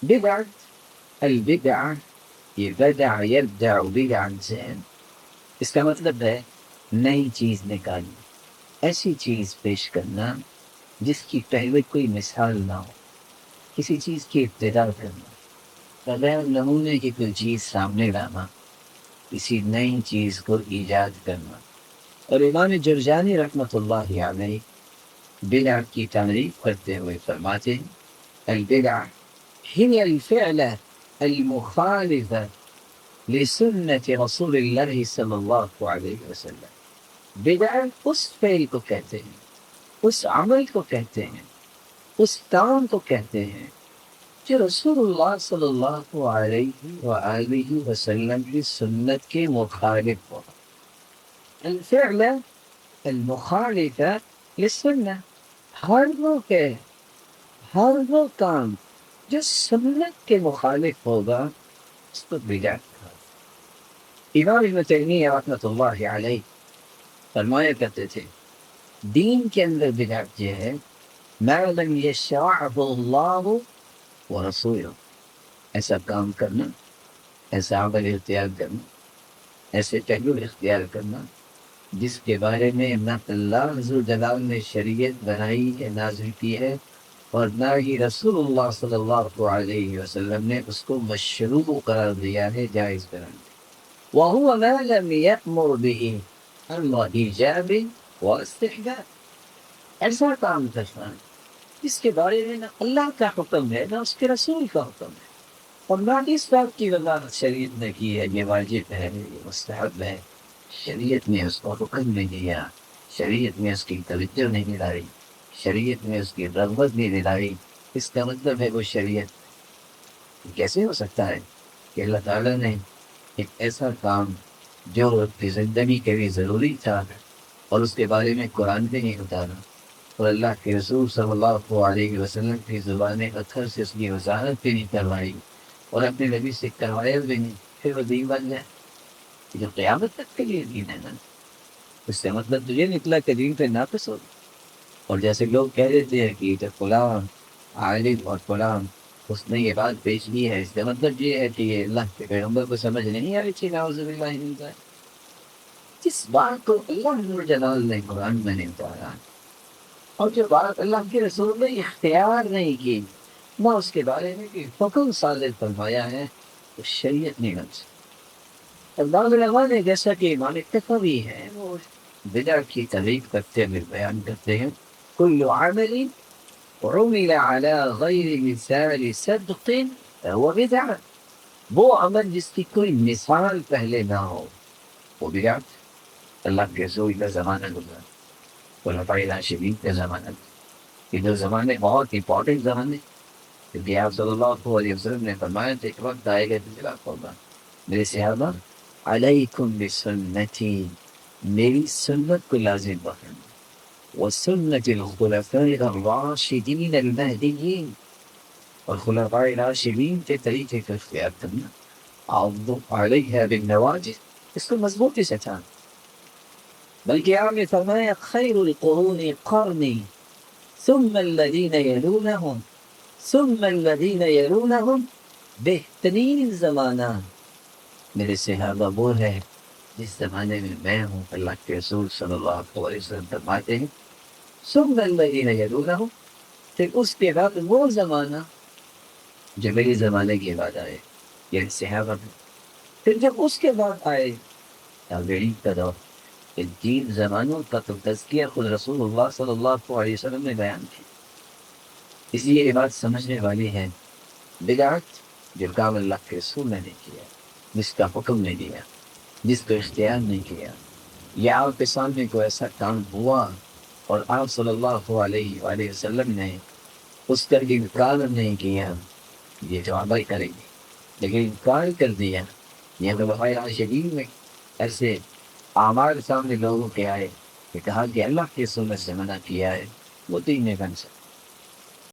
بدعة البدعة یہ بدع یبدع بدعا زین، اس کا مطلب ہے نئی چیز نکالنا، ایسی چیز پیش کرنا جس کی پہلے کوئی مثال نہ ہو، کسی چیز کی ابتدا کرنا، بغیر نمونے کی کوئی چیز سامنے لانا، کسی نئی چیز کو ایجاد کرنا۔ اور امام جرجانی رحمۃ اللہ علیہ بدع کی تعریف کرتے ہوئے فرماتے ہیں البدع هي الفعل المخالف لسنة رسول اللہ صلی اللہ علیہ وسلم۔ بدع اس فعل کو کہتے ہیں، اس عمل کو کہتے ہیں، اس کام کو کہتے ہیں جو رسول اللہ صلی اللہ علیہ وآلہ وسلم کی سنت کے مخالف ہو۔ الفعل المخالف للسنة، ہر وہ کام جو سنت کے مخالف ہوگا اس کو بدعت کہا۔ امام ابن تیمیہ رحمۃ اللہ علیہ فرمایا کرتے تھے دین کے اندر بدعت یہ ہے ما لم یشرعہ اللہ ورسولہ، ایسا کام کرنا، ایسا عمل اختیار کرنا، ایسے پہلو اختیار کرنا جس کے بارے میں نہ اللہ حضور جلال نے شریعت بنائی ہے، نازل کی ہے، اور نہ ہی رسول اللہ صلی اللہ علیہ وسلم نے اس کو مشروع قرار دیا ہے، جائز قرار دیا۔ وَهُوَ مَا لَمْ يَأْمُرْ بِهِ أَمْرَ إِيجَابٍ وَاسْتِحْبَابٍ، ایسا کام کرنا جس کے بارے میں نہ اللہ کا حکم ہے، نہ اس کے رسول کا حکم ہے، اور نہ اس بات کی وضاحت شریعت نے کی ہے یہ واجب ہے، یہ مستحب ہے، شریعت نے اس کو حکم نہیں دیا، شریعت نے اس کی توجہ نہیں دلائی، شریعت نے اس کی رغبت نہیں دلائی۔ اس کا مطلب ہے وہ شریعت کیسے ہو سکتا ہے کہ اللہ تعالیٰ نے ایک ایسا کام جو کی زندگی کے لیے ضروری تھا اور اس کے بارے میں قرآن بھی نہیں اتارا، اور اللہ کے رسول صلی اللہ علیہ وسلم کی زبان اطہر سے اس کی وضاحت بھی نہیں کروائی، اور اپنے نبی سے کروایا بھی نہیں، پھر وہ دین بن جائے جو قیامت تک کے لیے دین ہے نا۔ اس سے مطلب تو یہ نکلا کہ دین پہ ناقص ہو۔ اور جیسے لوگ کہہ دیتے ہیں کہ جب فلاں عالم اور فلاں اس نے یہ بات پیش کی ہے، اس کا مطلب یہ ہے کہ یہ اللہ کے پیغمبر کو سمجھ نہیں آئی تھی، نعوذ باللہ من ذالک۔ جس بات کو اللہ جلال نے قرآن میں نہیں اتارا اور جو بات اللہ کے رسول نے اختیار نہیں کی، نہ اس کے بارے میں کوئی حکم صادر فرمایا ہے، تو شریعت نہیں بن سکتی۔ بعض علماء نے جیسا کہ امام تخوی ہے وہ بدع کی تعریف کرتے ہوئے بیان کرتے ہیں کل عمل عمل على غیر مثال صدق فهو بدعہ، وہ عمل جس کی کوئی مثال پہلے نہ ہو وہ بدعت۔ اللہ کے رسول کا زمانہ گزرا، خلفاء راشدین کا زمانہ گزرا، یہ دو زمانے بہت امپورٹنٹ زمانے، کیونکہ آپ صلی اللہ علیہ وسلم نے فرمایا تھا ایک وقت آئے گا خلاف ہوگا، میرے صحابہ علیکم بسنتی، میری سنت کو لازم پکڑنا، وسنت الخلفاء الراشدین المہدیین، اور خلفاء راشدین کے طریقے کا اختیار کرنا، عضوا علیہا بالنواجذ، اس کو مضبوطی سے تھا۔ بلکہ آپ نے فرمایا خیر القرون قرنی ثم الذین یلونہم ثم الذین یلونہم، بہترین زمانہ میرے صحابہ وہ ہے جس زمانے میں میں ہوں۔ اللہ کے رسول صلی اللہ علیہ وسلم فرماتے ہیں ثم الذین یلونہم، پھر اس کے بعد وہ زمانہ جو میرے زمانے کے بعد آئے، یعنی صحابہ میں، پھر جب اس کے بعد آئے تابعین کا دور، ان تین زمانوں کا تو تذکیہ خود رسول اللہ صلی اللہ علیہ وسلم نے بیان کیا۔ اس لیے یہ بات سمجھنے والی ہے بدعت جو کام اللہ کے رسول نے نہیں کیا، جس کا حکم نہیں دیا، جس کو اختیار نہیں کیا، یا آپ کے سامنے کوئی ایسا کام ہوا اور آپ صلی اللہ علیہ وآلہ وسلم نے اس کا انکار نہیں کیا، یہ جو عمل کریں گے، لیکن انکار کر دیا، یہ تو خلفائے راشدین میں ایسے اعمال سامنے لوگوں کے آئے کہ کہا کہ اللہ کے رسول سے منع کیا ہے، وہ دین نہیں بن سکتا۔